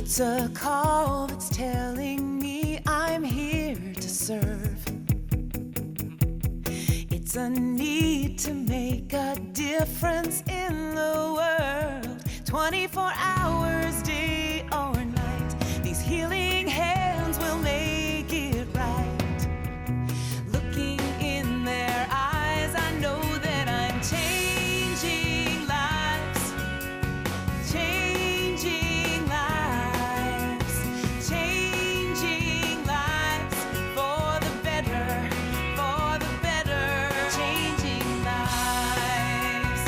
It's a call that's telling me I'm here to serve. It's a need to make a difference in the world. 24 hours, day or night, these healing hands will make it right. Looking in their eyes, I know that I'm changing lives, changing lives, changing lives for the better, changing lives.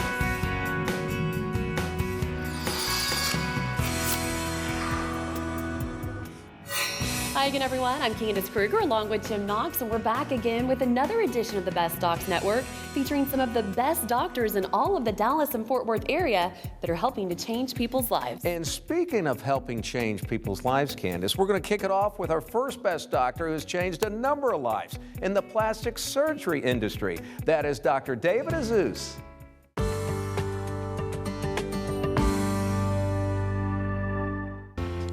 Hi again, everyone. I'm Candace Kruger along with Jim Knox, and we're back again with another edition of the Best Docs Network, featuring some of the best doctors in all of the Dallas and Fort Worth area that are helping to change people's lives. And speaking of helping change people's lives, Candace, we're going to kick it off with our first best doctor who's changed a number of lives in the plastic surgery industry. That is Dr. David Azouz.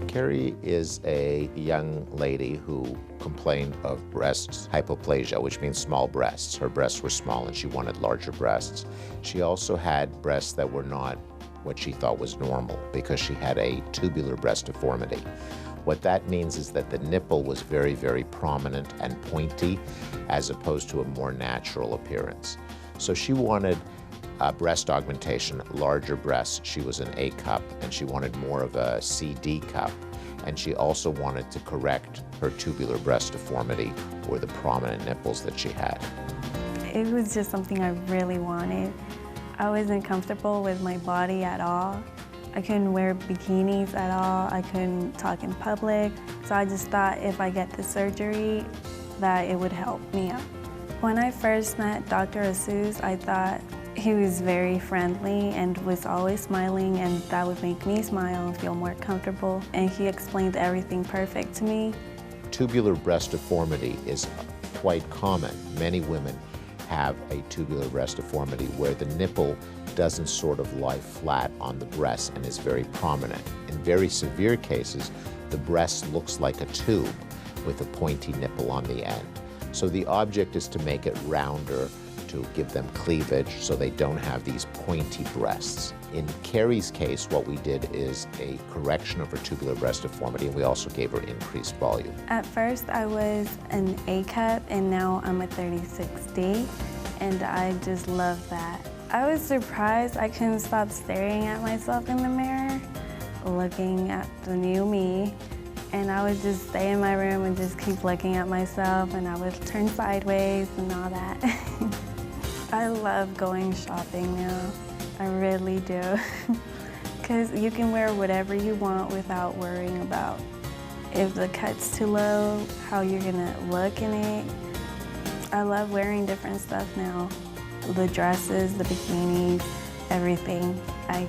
Carrie is a young lady who complained of breast hypoplasia, which means small breasts. Her breasts were small and she wanted larger breasts. She also had breasts that were not what she thought was normal because she had a tubular breast deformity. What that means is that the nipple was very, very prominent and pointy as opposed to a more natural appearance. So she wanted breast augmentation, larger breasts. She was an A cup and she wanted more of a CD cup. And she also wanted to correct her tubular breast deformity or the prominent nipples that she had. It was just something I really wanted. I wasn't comfortable with my body at all. I couldn't wear bikinis at all. I couldn't talk in public. So I just thought if I get the surgery, that it would help me out. When I first met Dr. Azouz, I thought he was very friendly and was always smiling, and that would make me smile and feel more comfortable. And he explained everything perfect to me. Tubular breast deformity is quite common. Many women have a tubular breast deformity where the nipple doesn't sort of lie flat on the breast and is very prominent. In very severe cases, the breast looks like a tube with a pointy nipple on the end. So the object is to make it rounder, to give them cleavage so they don't have these pointy breasts. In Carrie's case, what we did is a correction of her tubular breast deformity, and we also gave her increased volume. At first I was an A cup and now I'm a 36D, and I just love that. I was surprised. I couldn't stop staring at myself in the mirror, looking at the new me. And I would just stay in my room and just keep looking at myself, and I would turn sideways and all that. I love going shopping now. I really do. Because you can wear whatever you want without worrying about if the cut's too low, how you're gonna look in it. I love wearing different stuff now. The dresses, the bikinis, everything. I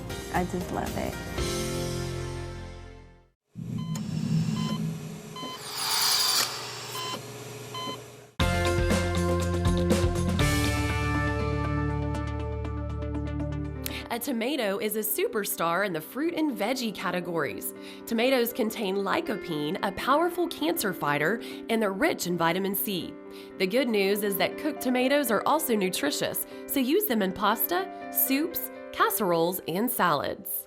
just love it. A tomato is a superstar in the fruit and veggie categories. Tomatoes contain lycopene, a powerful cancer fighter, and they're rich in vitamin C. The good news is that cooked tomatoes are also nutritious, so use them in pasta, soups, casseroles, and salads.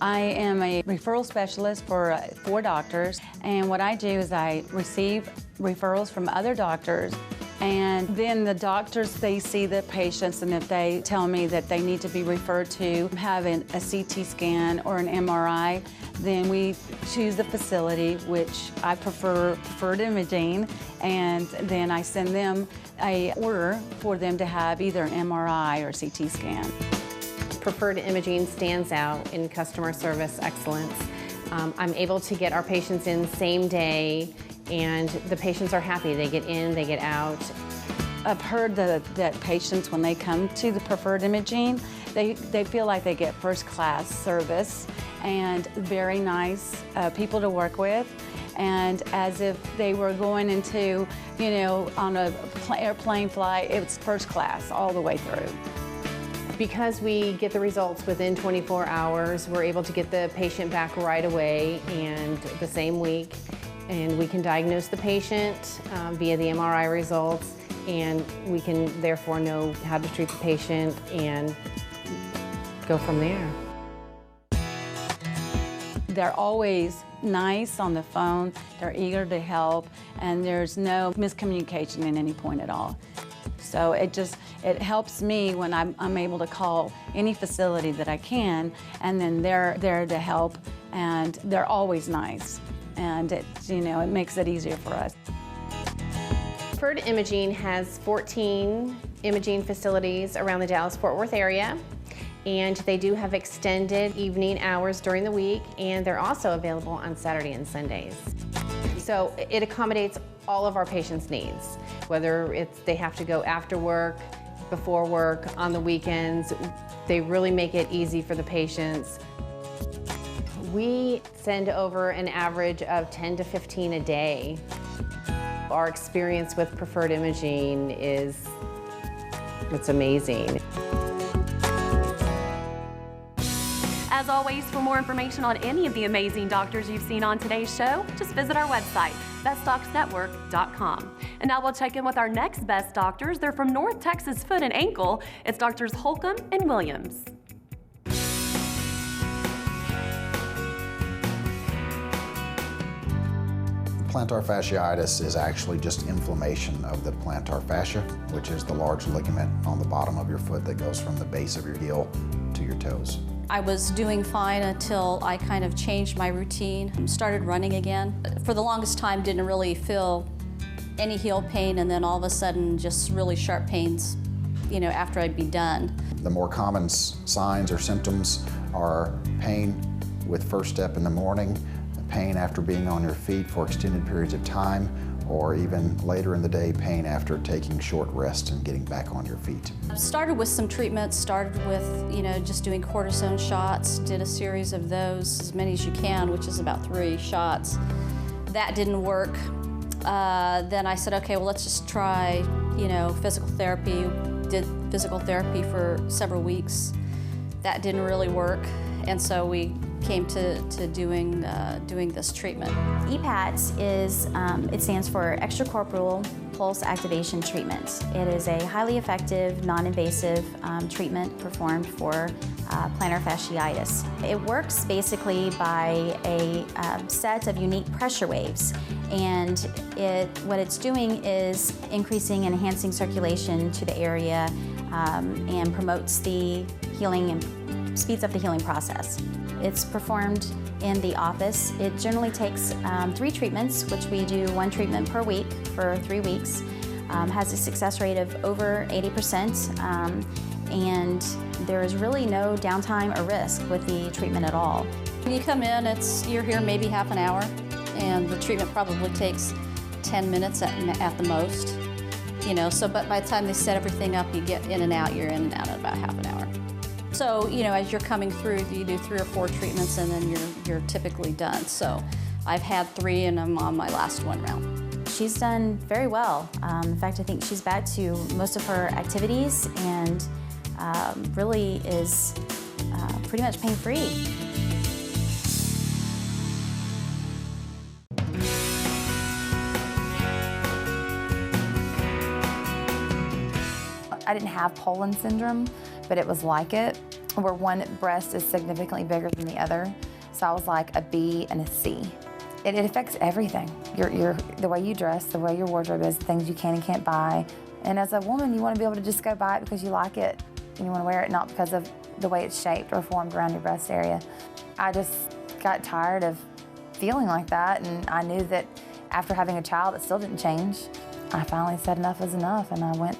I am a referral specialist for 4 doctors, and what I do is I receive referrals from other doctors, and then the doctors, they see the patients, and if they tell me that they need to be referred to have a CT scan or an MRI, then we choose the facility, which I prefer preferred imaging, and then I send them an order for them to have either an MRI or CT scan. Preferred imaging stands out in customer service excellence. I'm able to get our patients in same day, and the patients are happy. They get in, they get out. I've heard that patients, when they come to the preferred imaging, they feel like they get first-class service and very nice people to work with. and as if they were going into, you know, on a airplane flight. It's first class all the way through. Because we get the results within 24 hours, we're able to get the patient back right away and the same week. And we can diagnose the patient via the MRI results, and we can therefore know how to treat the patient and go from there. They're always nice on the phone, they're eager to help, and there's no miscommunication at any point at all. So it helps me when I'm able to call any facility that I can, and then they're there to help, and they're always nice. And it makes it easier for us. Preferred Imaging has 14 imaging facilities around the Dallas-Fort Worth area, and they do have extended evening hours during the week, and they're also available on Saturday and Sundays. So it accommodates all of our patients' needs, whether they have to go after work, before work, on the weekends. They really make it easy for the patients. We send over an average of 10 to 15 a day. Our experience with Preferred Imaging it's amazing. As always, for more information on any of the amazing doctors you've seen on today's show, just visit our website, bestdocsnetwork.com. And now we'll check in with our next best doctors. They're from North Texas Foot and Ankle. It's Doctors Holcombe and Williams. Plantar fasciitis is actually just inflammation of the plantar fascia, which is the large ligament on the bottom of your foot that goes from the base of your heel to your toes. I was doing fine until I kind of changed my routine, started running again. For the longest time, didn't really feel any heel pain, and then all of a sudden, just really sharp pains, after I'd be done. The more common signs or symptoms are pain with first step in the morning, pain after being on your feet for extended periods of time, or even later in the day, pain after taking short rests and getting back on your feet. Started with some treatments, started with, just doing cortisone shots, did a series of those, as many as you can, which is about 3 shots. That didn't work. Then I said, okay, well, let's just try, physical therapy. Did physical therapy for several weeks. That didn't really work, and so we came to doing this treatment. EPAT is, it stands for Extracorporeal Pulse Activation Treatment. It is a highly effective, non-invasive treatment performed for plantar fasciitis. It works basically by a set of unique pressure waves, and what it's doing is increasing and enhancing circulation to the area and promotes the healing and speeds up the healing process. It's performed in the office. It generally takes 3 treatments, which we do 1 treatment per week for 3 weeks. Has a success rate of over 80%, and there is really no downtime or risk with the treatment at all. When you come in, you're here maybe half an hour, and the treatment probably takes 10 minutes at the most. But by the time they set everything up, you get in and out, you're in and out in about half an hour. So, as you're coming through, you do 3 or 4 treatments, and then you're typically done. So I've had 3, and I'm on my last 1 round. She's done very well. In fact, I think she's back to most of her activities and really is pretty much pain-free. I didn't have Poland syndrome, but it was like it, where one breast is significantly bigger than the other. So I was like a B and a C. It affects everything. The way you dress, the way your wardrobe is, the things you can and can't buy. And as a woman, you want to be able to just go buy it because you like it and you want to wear it, not because of the way it's shaped or formed around your breast area. I just got tired of feeling like that, and I knew that after having a child, it still didn't change. I finally said enough is enough, and I went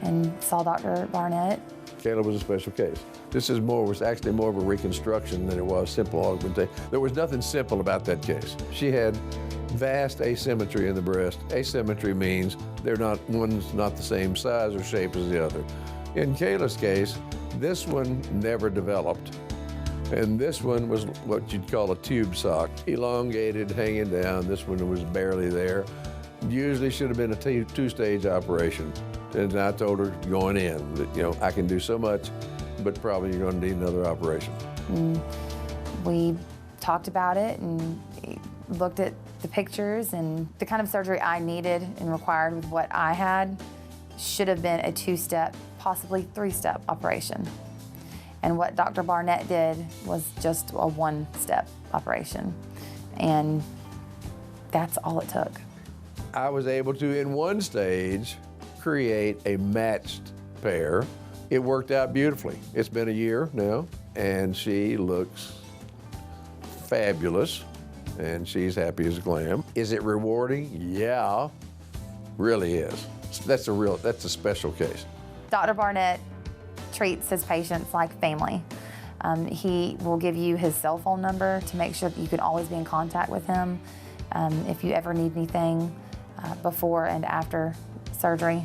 and saw Dr. Barnett. Kayla was a special case. This was actually more of a reconstruction than it was simple augmentation. There was nothing simple about that case. She had vast asymmetry in the breast. Asymmetry means one's not the same size or shape as the other. In Kayla's case, this one never developed. And this one was what you'd call a tube sock, elongated, hanging down. This one was barely there. Usually should have been a two-stage operation. And I told her going in that, you know, I can do so much, but probably you're going to need another operation. We talked about it and looked at the pictures, and the kind of surgery I needed and required with what I had should have been a two-step, possibly three-step operation. And what Dr. Barnett did was just a one-step operation. And that's all it took. I was able to, in one stage, create a matched pair. It worked out beautifully. It's been a year now, and she looks fabulous, and she's happy as a clam. Is it rewarding? Yeah, really is. That's a special case. Dr. Barnett treats his patients like family. He will give you his cell phone number to make sure that you can always be in contact with him if you ever need anything before and after surgery.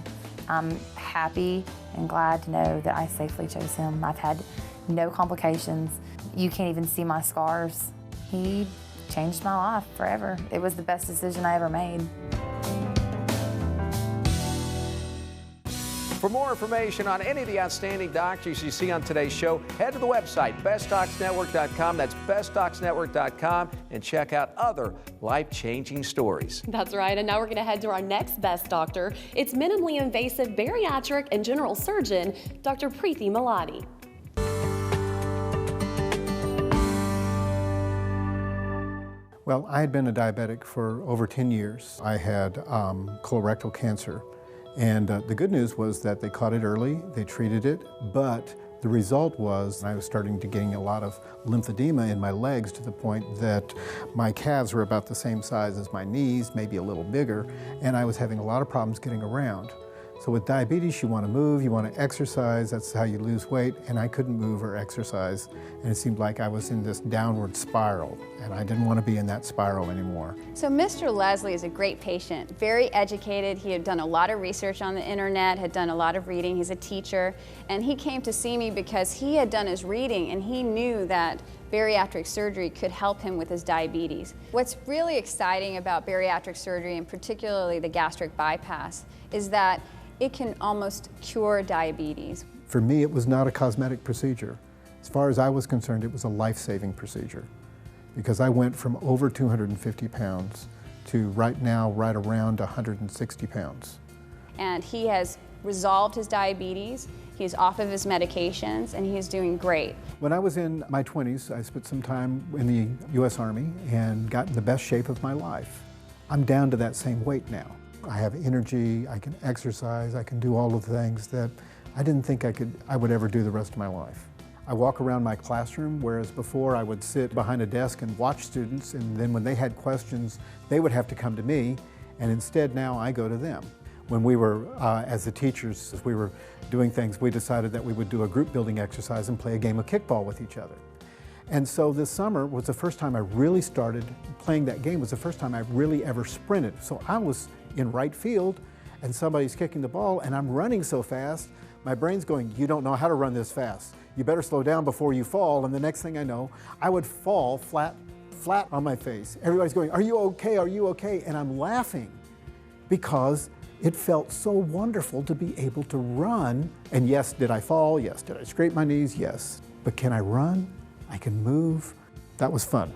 I'm happy and glad to know that I safely chose him. I've had no complications. You can't even see my scars. He changed my life forever. It was the best decision I ever made. For more information on any of the outstanding doctors you see on today's show, head to the website, bestdocsnetwork.com. That's bestdocsnetwork.com, and check out other life-changing stories. That's right, and now we're going to head to our next best doctor. It's minimally invasive bariatric and general surgeon, Dr. Preeti Malladi. Well, I had been a diabetic for over 10 years. I had colorectal cancer. And the good news was that they caught it early, they treated it, but the result was I was starting to getting a lot of lymphedema in my legs to the point that my calves were about the same size as my knees, maybe a little bigger, and I was having a lot of problems getting around. So with diabetes, you want to move, you want to exercise, that's how you lose weight, and I couldn't move or exercise, and it seemed like I was in this downward spiral, and I didn't want to be in that spiral anymore. So Mr. Leslie is a great patient, very educated. He had done a lot of research on the internet, had done a lot of reading. He's a teacher, and he came to see me because he had done his reading and he knew that bariatric surgery could help him with his diabetes. What's really exciting about bariatric surgery, and particularly the gastric bypass, is that it can almost cure diabetes. For me, it was not a cosmetic procedure. As far as I was concerned, it was a life-saving procedure because I went from over 250 pounds to right now right around 160 pounds. And he has resolved his diabetes, he's off of his medications, and he's doing great. When I was in my 20s, I spent some time in the U.S. Army and got in the best shape of my life. I'm down to that same weight now. I have energy, I can exercise, I can do all of the things that I didn't think I would ever do the rest of my life. I walk around my classroom, whereas before I would sit behind a desk and watch students, and then when they had questions, they would have to come to me, and instead now I go to them. When we were, as the teachers, as we were doing things, we decided that we would do a group building exercise and play a game of kickball with each other. And so this summer was the first time I really started playing that game, was the first time I really ever sprinted. So I was in right field and somebody's kicking the ball and I'm running so fast, my brain's going, you don't know how to run this fast. You better slow down before you fall. And the next thing I know, I would fall flat on my face. Everybody's going, are you okay? Are you okay? And I'm laughing because it felt so wonderful to be able to run. And yes, did I fall? Yes. Did I scrape my knees? Yes. But can I run? I can move. That was fun.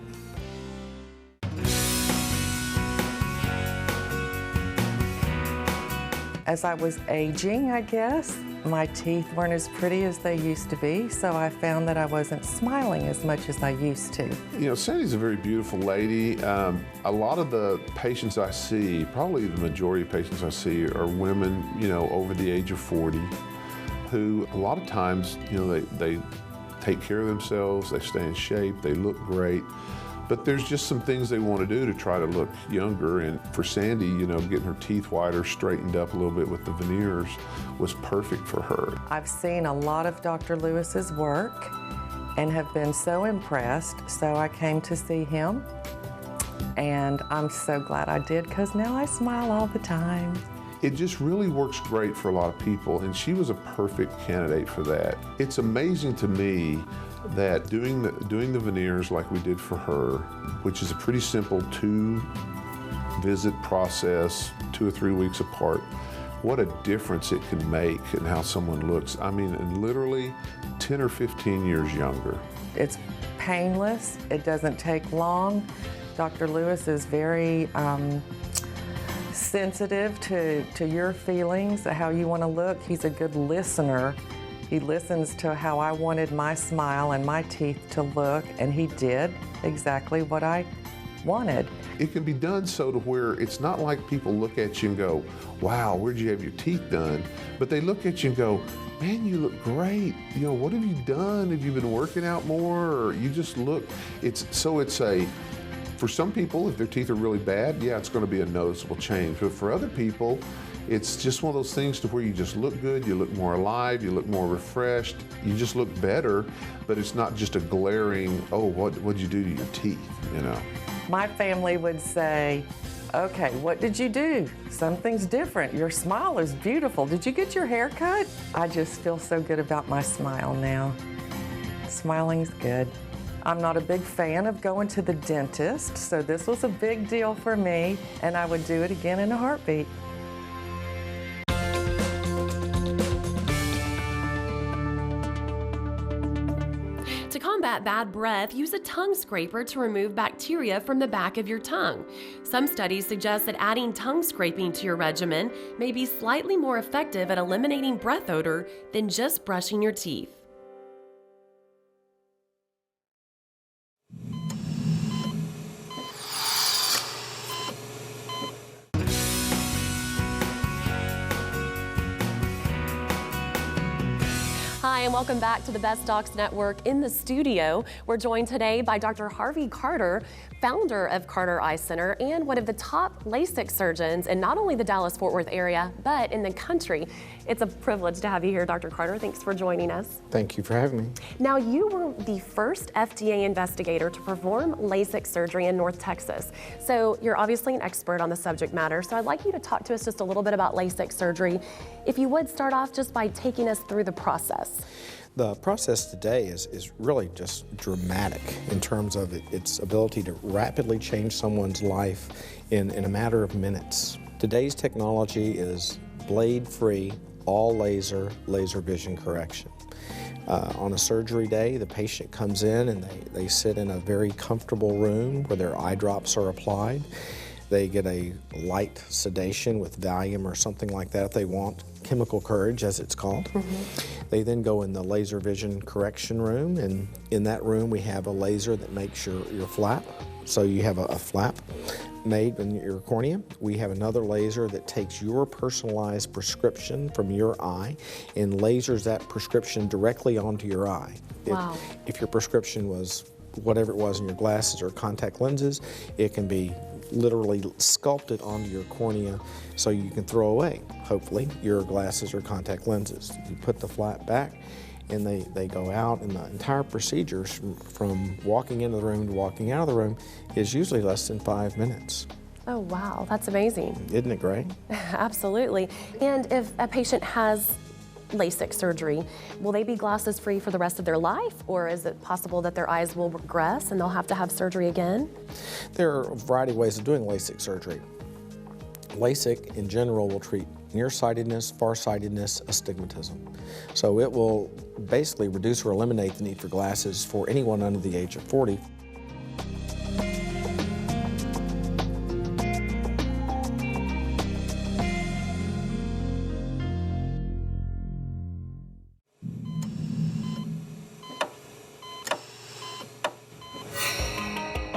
As I was aging, I guess, my teeth weren't as pretty as they used to be, so I found that I wasn't smiling as much as I used to. You know, Sandy's a very beautiful lady. A lot of the patients I see, probably the majority of patients I see, are women, you know, over the age of 40, who a lot of times, you know, they take care of themselves, they stay in shape, they look great. But there's just some things they want to do to try to look younger. And for Sandy, you know, getting her teeth whiter, straightened up a little bit with the veneers was perfect for her. I've seen a lot of Dr. Lewis's work and have been so impressed, so I came to see him. And I'm so glad I did, because now I smile all the time. It just really works great for a lot of people, and she was a perfect candidate for that. It's amazing to me that doing the veneers like we did for her, which is a pretty simple 2-visit process, 2 or 3 weeks apart, what a difference it can make in how someone looks. I mean, literally 10 or 15 years younger. It's painless. It doesn't take long. Dr. Lewis is very sensitive to your feelings, how you want to look. He's a good listener. He listens to how I wanted my smile and my teeth to look, and he did exactly what I wanted. It can be done so to where it's not like people look at you and go, wow, where'd you have your teeth done? But they look at you and go, man, you look great. You know, what have you done? Have you been working out more? Or you just look, for some people, if their teeth are really bad, yeah, it's going to be a noticeable change. But for other people, it's just one of those things to where you just look good, you look more alive, you look more refreshed, you just look better, but it's not just a glaring, oh, what'd you do to your teeth, you know? My family would say, okay, what did you do? Something's different. Your smile is beautiful. Did you get your hair cut? I just feel so good about my smile now. Smiling's good. I'm not a big fan of going to the dentist, so this was a big deal for me, and I would do it again in a heartbeat. To combat bad breath, use a tongue scraper to remove bacteria from the back of your tongue. Some studies suggest that adding tongue scraping to your regimen may be slightly more effective at eliminating breath odor than just brushing your teeth. Hi, and welcome back to the Best Docs Network. In the studio, we're joined today by Dr. Harvey Carter, founder of Carter Eye Center and one of the top LASIK surgeons in not only the Dallas-Fort Worth area, but in the country. It's a privilege to have you here, Dr. Carter. Thanks for joining us. Thank you for having me. Now, you were the first FDA investigator to perform LASIK surgery in North Texas. So you're obviously an expert on the subject matter. So I'd like you to talk to us just a little bit about LASIK surgery. If you would start off just by taking us through the process. The process today is really just dramatic in terms of its ability to rapidly change someone's life in a matter of minutes. Today's technology is blade-free, all laser vision correction. On a surgery day, the patient comes in and they sit in a very comfortable room where their eye drops are applied. They get a light sedation with Valium or something like that if they want, chemical courage as it's called. They then go in the laser vision correction room, and in that room we have a laser that makes your flap. So you have a flap made in your cornea. We have another laser that takes your personalized prescription from your eye and lasers that prescription directly onto your eye. Wow. If your prescription was whatever it was in your glasses or contact lenses, it can be literally sculpted onto your cornea so you can throw away, hopefully, your glasses or contact lenses. You put the flap back and they go out, and the entire procedure from walking into the room to walking out of the room is usually less than 5 minutes. Oh, wow, that's amazing. Isn't it great? Absolutely. And if a patient has LASIK surgery, will they be glasses free for the rest of their life, or is it possible that their eyes will regress and they'll have to have surgery again? There are a variety of ways of doing LASIK surgery. LASIK in general will treat nearsightedness, farsightedness, astigmatism. So it will basically reduce or eliminate the need for glasses for anyone under the age of 40.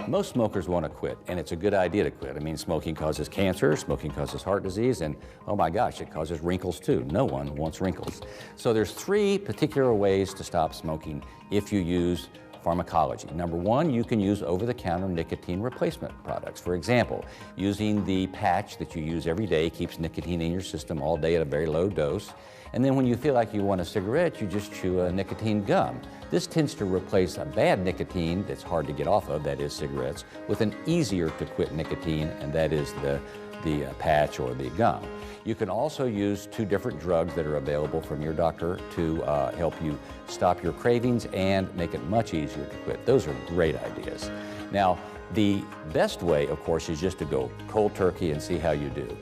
Most smokers want to quit, and it's a good idea to quit. I mean, smoking causes cancer, smoking causes heart disease, and oh my gosh, it causes wrinkles too. No one wants wrinkles. So there's 3 particular ways to stop smoking if you use pharmacology. Number 1, you can use over-the-counter nicotine replacement products. For example, using the patch that you use every day keeps nicotine in your system all day at a very low dose. And then when you feel like you want a cigarette, you just chew a nicotine gum. This tends to replace a bad nicotine that's hard to get off of, that is cigarettes, with an easier to quit nicotine, and that is the the patch or the gum. You can also use 2 different drugs that are available from your doctor to help you stop your cravings and make it much easier to quit. Those are great ideas. Now, the best way, of course, is just to go cold turkey and see how you do.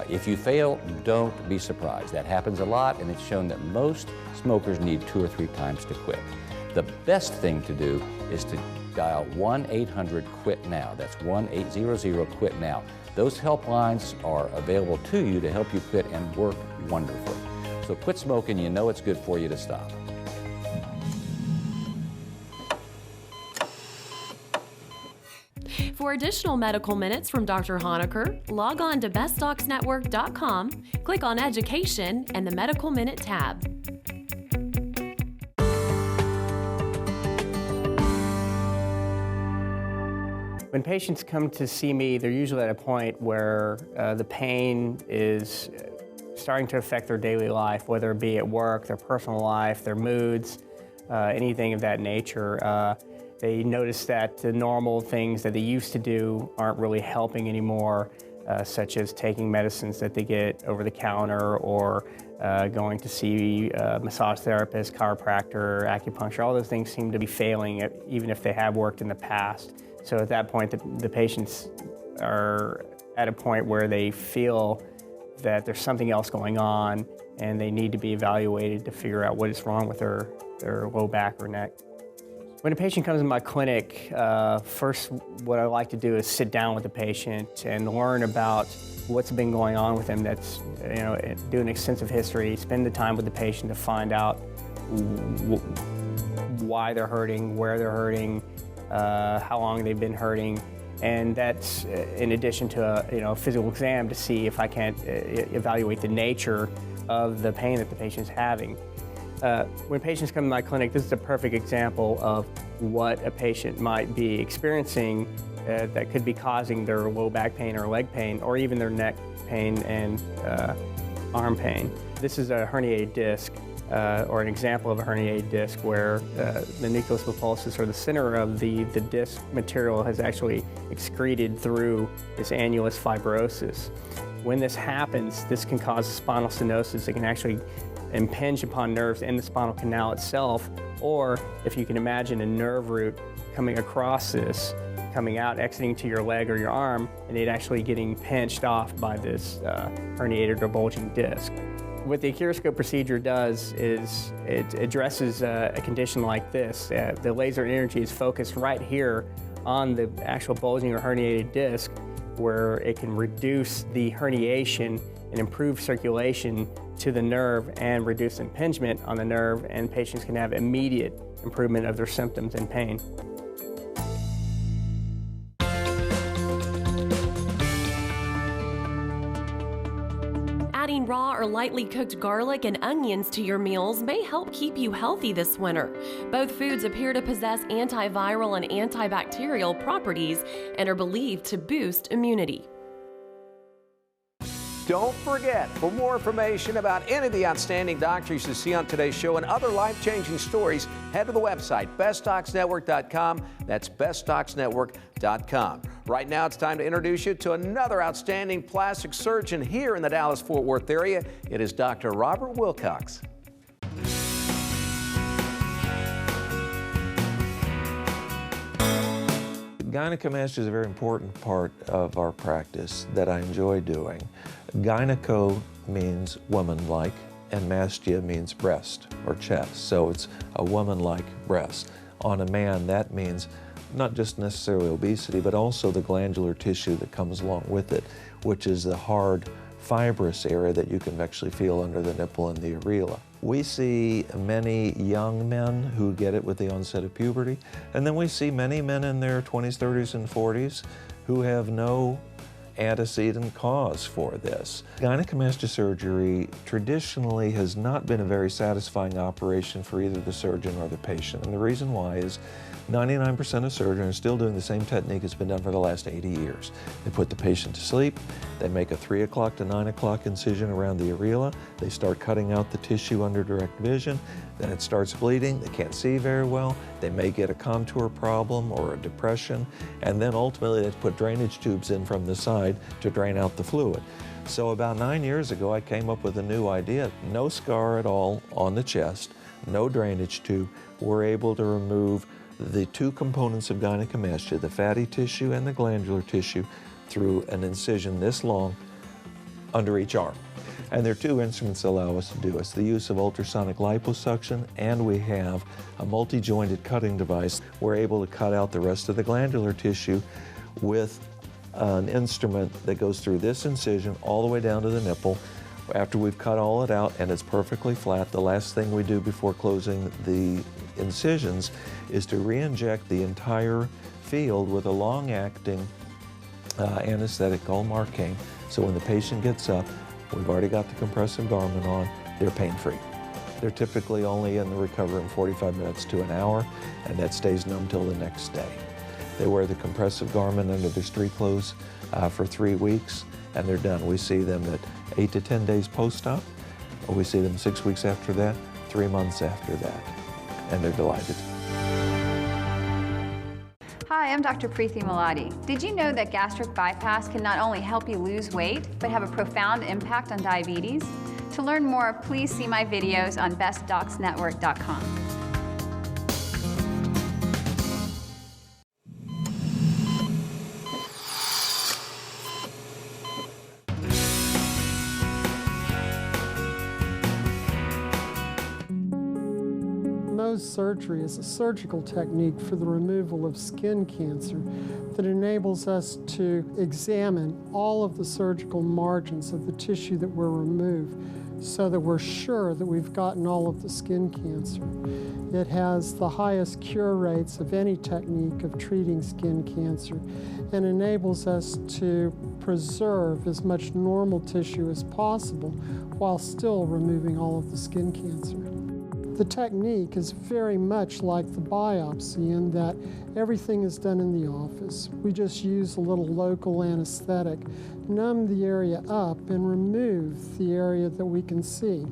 If you fail, don't be surprised. That happens a lot, and it's shown that most smokers need 2 or 3 times to quit. The best thing to do is to dial 1-800-QUIT-NOW. That's 1-800-QUIT-NOW. Those helplines are available to you to help you quit and work wonderfully. So quit smoking, you know it's good for you to stop. For additional medical minutes from Dr. Honaker, log on to bestdocsnetwork.com, click on Education and the Medical Minute tab. When patients come to see me, they're usually at a point where the pain is starting to affect their daily life, whether it be at work, their personal life, their moods, anything of that nature. They notice that the normal things that they used to do aren't really helping anymore, such as taking medicines that they get over the counter or going to see a massage therapist, chiropractor, acupuncture. All those things seem to be failing, even if they have worked in the past. So at that point, the patients are at a point where they feel that there's something else going on and they need to be evaluated to figure out what is wrong with their low back or neck. When a patient comes in my clinic, first what I like to do is sit down with the patient and learn about what's been going on with them. That's, do an extensive history, spend the time with the patient to find out why they're hurting, where they're hurting, how long they've been hurting, and that's in addition to a physical exam to see if I can't evaluate the nature of the pain that the patient's having. When patients come to my clinic, this is a perfect example of what a patient might be experiencing that could be causing their low back pain or leg pain, or even their neck pain and arm pain. This is a herniated disc. Or an example of a herniated disc where the nucleus pulposus, or the center of the disc material, has actually excreted through this annulus fibrosis. When this happens, this can cause spinal stenosis. It can actually impinge upon nerves in the spinal canal itself, or if you can imagine a nerve root coming across this, coming out, exiting to your leg or your arm, and it actually getting pinched off by this herniated or bulging disc. What the Acuroscope procedure does is it addresses a condition like this. The laser energy is focused right here on the actual bulging or herniated disc, where it can reduce the herniation and improve circulation to the nerve and reduce impingement on the nerve, and patients can have immediate improvement of their symptoms and pain. Adding raw or lightly cooked garlic and onions to your meals may help keep you healthy this winter. Both foods appear to possess antiviral and antibacterial properties and are believed to boost immunity. Don't forget, for more information about any of the outstanding doctors you see on today's show and other life-changing stories, head to the website, bestdocsnetwork.com. That's bestdocsnetwork.com. Right now, it's time to introduce you to another outstanding plastic surgeon here in the Dallas-Fort Worth area. It is Dr. Robert Wilcox. Gynecomastia is a very important part of our practice that I enjoy doing. Gyneco means woman-like, and mastia means breast or chest, so it's a woman-like breast. On a man, that means not just necessarily obesity, but also the glandular tissue that comes along with it, which is the hard, fibrous area that you can actually feel under the nipple and the areola. We see many young men who get it with the onset of puberty, and then we see many men in their 20s, 30s, and 40s who have no antecedent cause for this. Gynecomastia surgery traditionally has not been a very satisfying operation for either the surgeon or the patient, and the reason why is 99% of surgeons are still doing the same technique that's been done for the last 80 years. They put the patient to sleep, they make a 3 o'clock to 9 o'clock incision around the areola, they start cutting out the tissue under direct vision, then it starts bleeding, they can't see very well, they may get a contour problem or a depression, and then ultimately they put drainage tubes in from the side inside to drain out the fluid. So about 9 years ago, I came up with a new idea. No scar at all on the chest, no drainage tube. We're able to remove the two components of gynecomastia, the fatty tissue and the glandular tissue, through an incision this long under each arm. And there are two instruments that allow us to do this: the use of ultrasonic liposuction, and we have a multi-jointed cutting device. We're able to cut out the rest of the glandular tissue with an instrument that goes through this incision all the way down to the nipple. After we've cut all it out and it's perfectly flat, the last thing we do before closing the incisions is to re-inject the entire field with a long-acting anesthetic called Marcaine. So when the patient gets up, we've already got the compressive garment on, they're pain-free. They're typically only in the recovery room 45 minutes to an hour, and that stays numb till the next day. They wear the compressive garment under their street clothes for 3 weeks, and they're done. We see them at 8 to 10 days post-op, or we see them 6 weeks after that, 3 months after that, and they're delighted. Hi, I'm Dr. Preeti Malladi. Did you know that gastric bypass can not only help you lose weight, but have a profound impact on diabetes? To learn more, please see my videos on bestdocsnetwork.com. Mohs surgery is a surgical technique for the removal of skin cancer that enables us to examine all of the surgical margins of the tissue that we're removed so that we're sure that we've gotten all of the skin cancer. It has the highest cure rates of any technique of treating skin cancer and enables us to preserve as much normal tissue as possible while still removing all of the skin cancer. The technique is very much like the biopsy in that everything is done in the office. We just use a little local anesthetic, numb the area up, and remove the area that we can see.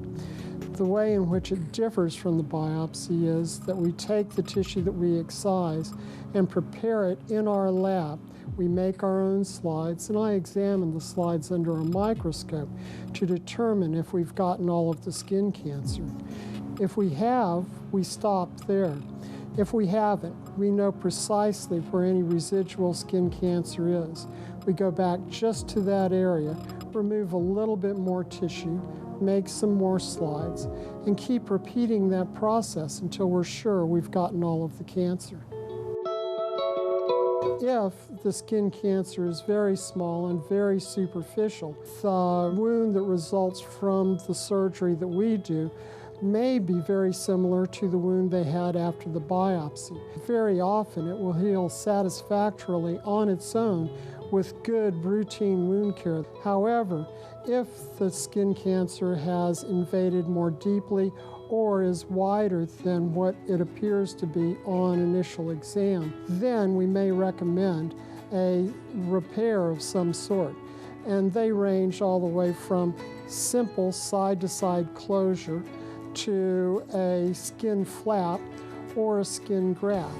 The way in which it differs from the biopsy is that we take the tissue that we excise and prepare it in our lab. We make our own slides, and I examine the slides under a microscope to determine if we've gotten all of the skin cancer. If we have, we stop there. If we haven't, we know precisely where any residual skin cancer is. We go back just to that area, remove a little bit more tissue, make some more slides, and keep repeating that process until we're sure we've gotten all of the cancer. If the skin cancer is very small and very superficial, the wound that results from the surgery that we do may be very similar to the wound they had after the biopsy. Very often it will heal satisfactorily on its own with good routine wound care. However, if the skin cancer has invaded more deeply or is wider than what it appears to be on initial exam, then we may recommend a repair of some sort. And they range all the way from simple side-to-side closure to a skin flap or a skin graft.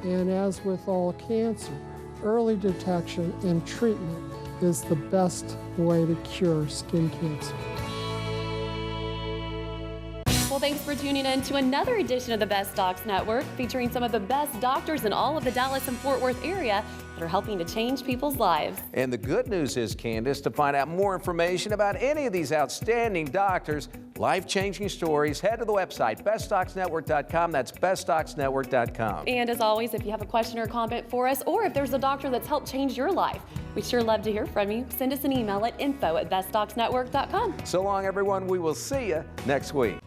And as with all cancer, early detection and treatment is the best way to cure skin cancer. Well, thanks for tuning in to another edition of the Best Docs Network, featuring some of the best doctors in all of the Dallas and Fort Worth area that are helping to change people's lives. And the good news is, Candace, to find out more information about any of these outstanding doctors, life-changing stories, head to the website, bestdocsnetwork.com. That's bestdocsnetwork.com. And as always, if you have a question or comment for us, or if there's a doctor that's helped change your life, we'd sure love to hear from you. Send us an email at info@bestdocsnetwork.com. So long, everyone. We will see you next week.